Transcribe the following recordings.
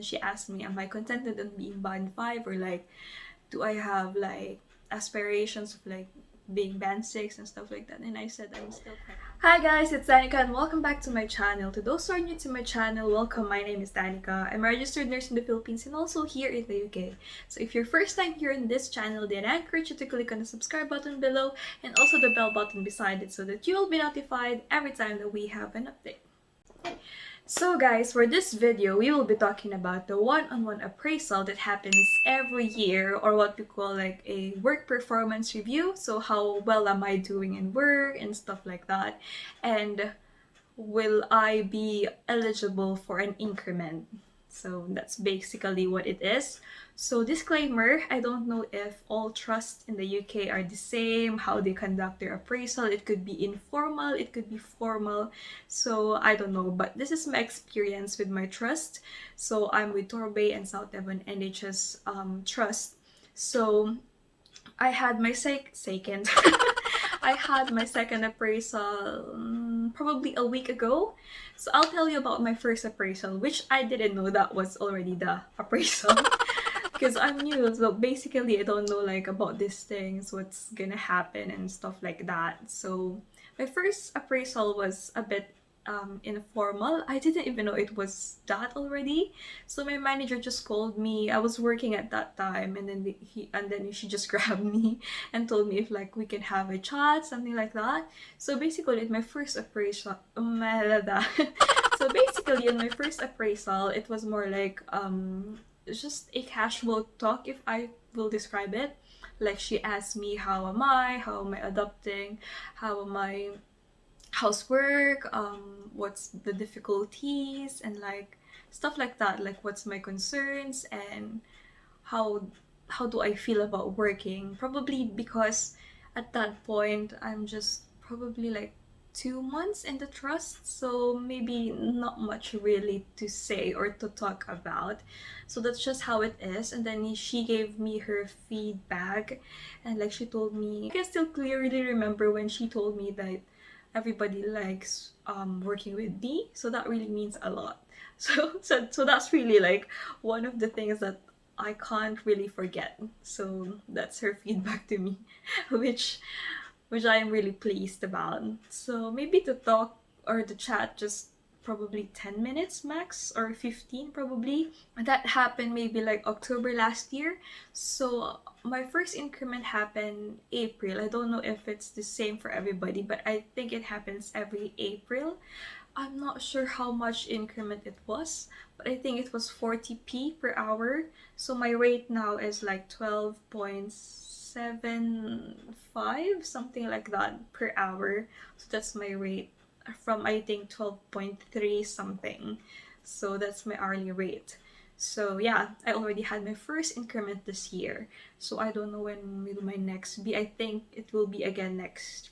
then she asked me, am I contented on being band 5, or like do I have like aspirations of like being band 6 and stuff like that, and I said I'm still quite happy. Hi guys, it's Danica and welcome back to my channel. To those who are new to my channel, welcome. My name is Danica. I'm a registered nurse in the Philippines and also here in the UK. So if you're first time here in this channel, then I encourage you to click on the subscribe button below and also the bell button beside it so that you will be notified every time that we have an update. So guys, for this video, we will be talking about the one-on-one appraisal that happens every year, or what we call like a work performance review. So how well am I doing in work and stuff like that, and will I be eligible for an increment? So that's basically what it is. So disclaimer, I don't know if all trusts in the UK are the same, how they conduct their appraisal. It could be informal, it could be formal, so I don't know, but this is my experience with my trust. So I'm with 𝘭𝘪𝑏 and South Devon NHS Trust. So I had my second I had my second appraisal probably a week ago. So I'll tell you about my first appraisal, which I didn't know that was already the appraisal. Because I'm new, so basically I don't know like about these things, what's gonna happen and stuff like that. So my first appraisal was a bit informal. I didn't even know it was that already. So my manager just called me. I was working at that time, and then she just grabbed me and told me if like we can have a chat, something like that. So basically in my first appraisal, so basically in my first appraisal, it was more like just a casual talk, if I will describe it. Like she asked me how am I adapting, how am I, how's work, what's the difficulties, and like stuff like that, like what's my concerns and how do I feel about working. Probably because at that point I'm just probably like 2 months in the trust, so maybe not much really to say or to talk about. So that's just how it is. And then she gave me her feedback, and like she told me, I can still clearly remember when she told me that everybody likes working with me, so that really means a lot. So that's really like one of the things that I can't really forget. So that's her feedback to me, which I am really pleased about. So maybe to talk or to chat just probably 10 minutes max, or 15 probably. That happened maybe like October last year. So my first increment happened April. I don't know if it's the same for everybody, but I think it happens every April. I'm not sure how much increment it was, but I think it was 40p per hour. So my rate now is like 12.75, something like that per hour. So that's my rate from I think 12.3 something. So that's my hourly rate. So yeah, I already had my first increment this year. So I don't know when will my next be. I think it will be again next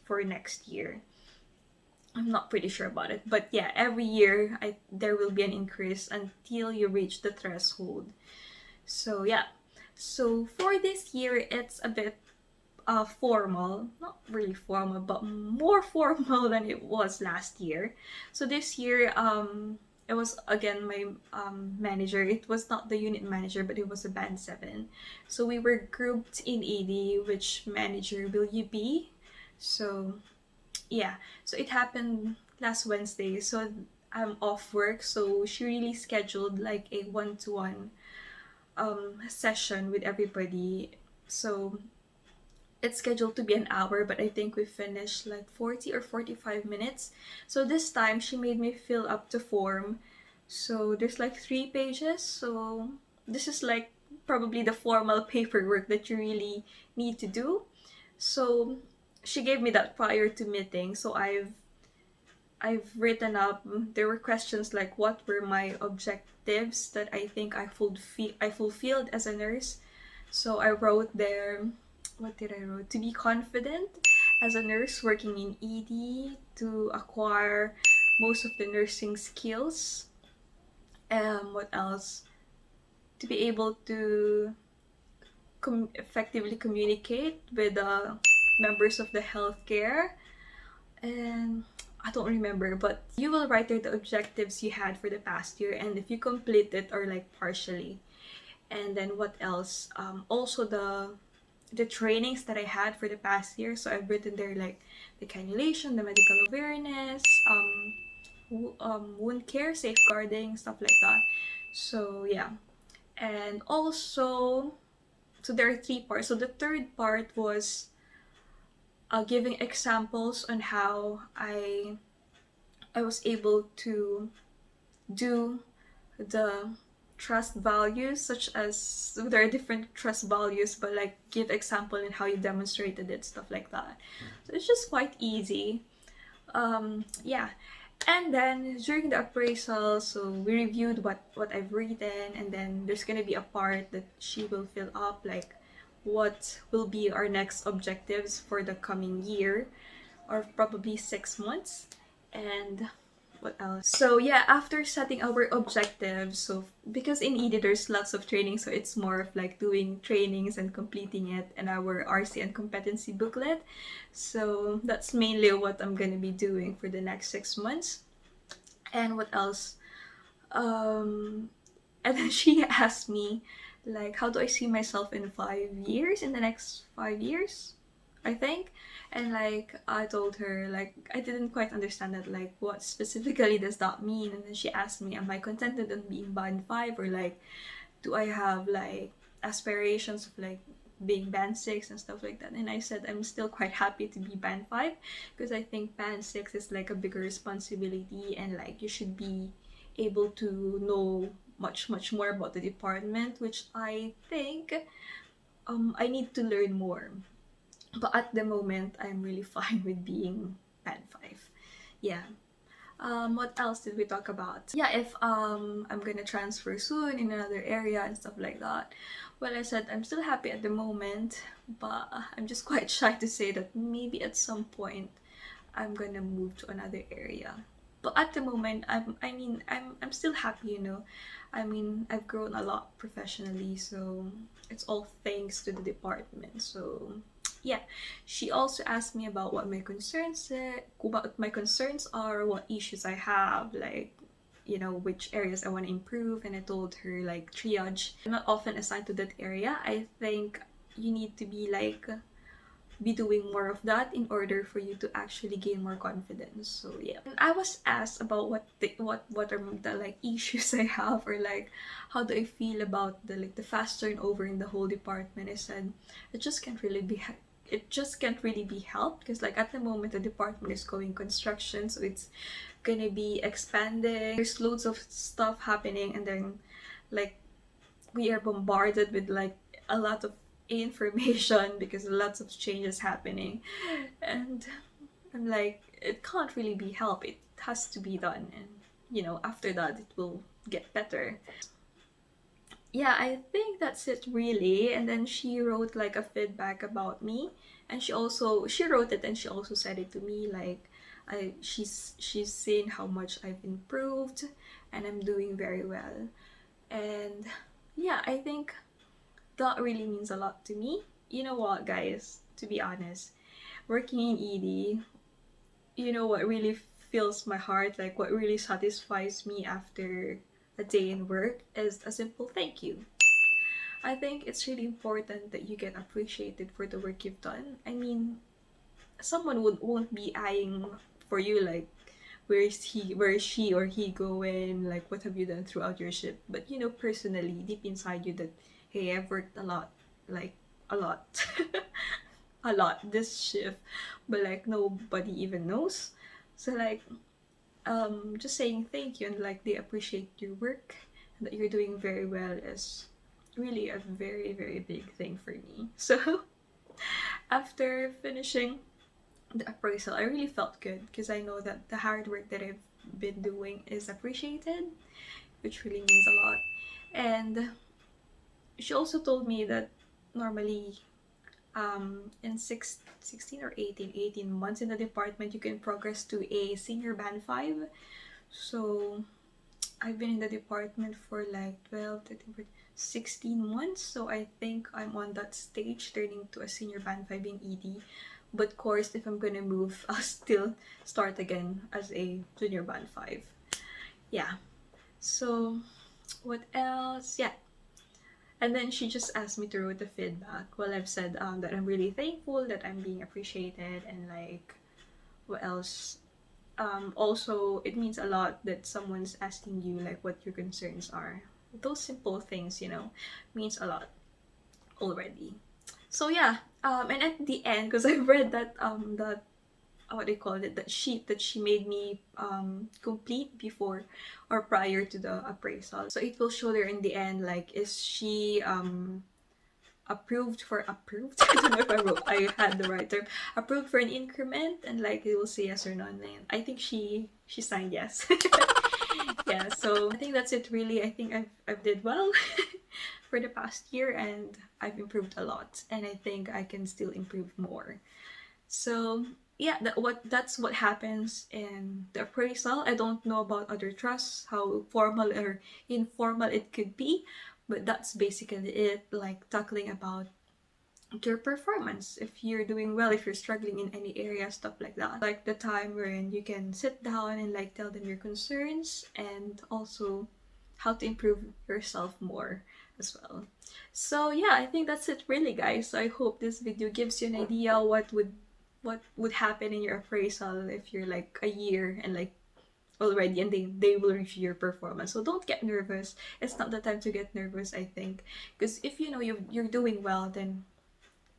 year. I'm not pretty sure about it, but yeah, every year there will be an increase until you reach the threshold. So yeah, so for this year it's a bit formal, not really formal, but more formal than it was last year. So this year it was again my manager. It was not the unit manager, but it was a band 7. So we were grouped in ED, which manager will you be? So yeah, so it happened last Wednesday. So I'm off work, so she really scheduled like a one-to-one session with everybody. So it's scheduled to be an hour, but I think we finished like 40 or 45 minutes. So this time she made me fill up the form. So there's like 3 pages. So this is like probably the formal paperwork that you really need to do. So she gave me that prior to meeting. So I've written up, there were questions like what were my objectives that I think I fulfilled as a nurse. So I wrote there, what did I wrote? To be confident as a nurse working in ED, to acquire most of the nursing skills. What else? To be able to effectively communicate with members of the healthcare. And I don't remember, but you will write there the objectives you had for the past year and if you complete it or like partially. And then what else? Also the trainings that I had for the past year. So I've written there like the cannulation, the medical awareness, wound care, safeguarding, stuff like that. So yeah. And also, so there are 3 parts. So the third part was giving examples on how I was able to do the trust values, such as, so there are different trust values, but like give example in how you demonstrated it, stuff like that. So it's just quite easy. Yeah. And then during the appraisal, so we reviewed what I've written, and then there's gonna be a part that she will fill up, like what will be our next objectives for the coming year, or probably 6 months. And what else? So yeah, after setting our objectives, so because in ED there's lots of training, so it's more of like doing trainings and completing it and our RC and competency booklet. So that's mainly what I'm gonna be doing for the next 6 months. And what else? And then she asked me, like, how do I see myself in 5 years, in the next 5 years, I think. And like I told her, like, I didn't quite understand that, like, what specifically does that mean. And then she asked me, am I contented on being band 5, or like do I have like aspirations of like being band 6 and stuff like that. And I said I'm still quite happy to be band 5 because I think band 6 is like a bigger responsibility, and like you should be able to know much more about the department, which I think I need to learn more. But at the moment, I'm really fine with being band 5. Yeah. What else did we talk about? Yeah, if I'm gonna transfer soon in another area and stuff like that. Well, I said I'm still happy at the moment, but I'm just quite shy to say that maybe at some point I'm gonna move to another area. But at the moment, I'm still happy, you know. I mean, I've grown a lot professionally, so it's all thanks to the department. So yeah, she also asked me about what my concerns are, what issues I have, like, you know, which areas I want to improve. And I told her, like, triage, I'm not often assigned to that area. I think you need to be doing more of that in order for you to actually gain more confidence. So yeah. And I was asked about what are the like issues I have, or like how do I feel about the fast turnover in the whole department. I said it just can't really be helped, because like at the moment the department is going construction, so it's gonna be expanding. There's loads of stuff happening, and then like we are bombarded with like a lot of information because lots of changes happening, and I'm like, it can't really be helped, it has to be done, and you know, after that it will get better. Yeah, I think that's it really. And then she wrote like a feedback about me, and she wrote it and she also said it to me, like she's seen how much I've improved and I'm doing very well. And yeah, I think that really means a lot to me. You know what, guys, to be honest, working in ED, you know what really fills my heart, like what really satisfies me after a day in work, is a simple thank you. I think it's really important that you get appreciated for the work you've done. I mean, someone won't be eyeing for you like, where is she or he going, like what have you done throughout your shift. But you know, personally, deep inside you, that hey, I've worked a lot, like a lot a lot this shift, but like nobody even knows. So like just saying thank you and like they appreciate your work and that you're doing very well is really a very, very big thing for me. So after finishing the appraisal, I really felt good because I know that the hard work that I've been doing is appreciated, which really means a lot. And she also told me that normally in 16 or 18 months in the department, you can progress to a senior band 5. So I've been in the department for like 12, 13, 16 months. So I think I'm on that stage, turning to a senior band 5 in ED, But of course, if I'm gonna move, I'll still start again as a junior band 5. Yeah. So what else? Yeah. And then she just asked me to write the feedback. Well, I've said that I'm really thankful that I'm being appreciated, and like, what else? Also, it means a lot that someone's asking you like what your concerns are. Those simple things, you know, means a lot already. So yeah, and at the end, because I've read that that what do you call it, that sheet that she made me complete before or prior to the appraisal. So it will show there in the end, like, is she approved? I don't know if I had the right term. Approved for an increment, and like it will say yes or no. And I think she signed yes. Yeah, so I think that's it really. I think I've did well for the past year, and I've improved a lot, and I think I can still improve more. So yeah, that's what happens in the appraisal. I don't know about other trusts, how formal or informal it could be, but that's basically it, like tackling about your performance, if you're doing well, if you're struggling in any area, stuff like that. Like the time wherein you can sit down and like tell them your concerns, and also how to improve yourself more as well. So yeah, I think that's it really, guys. So I hope this video gives you an idea what would happen in your appraisal if you're like a year and like already, and they will review your performance. So don't get nervous. It's not the time to get nervous, I think, because if you know you're doing well, then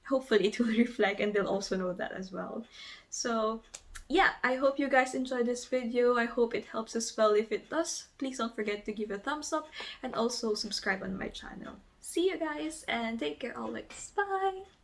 hopefully it will reflect, and they'll also know that as well. So yeah, I hope you guys enjoyed this video. I hope it helps as well. If it does, please don't forget to give a thumbs up and also subscribe on my channel. See you guys, and take care always. Bye!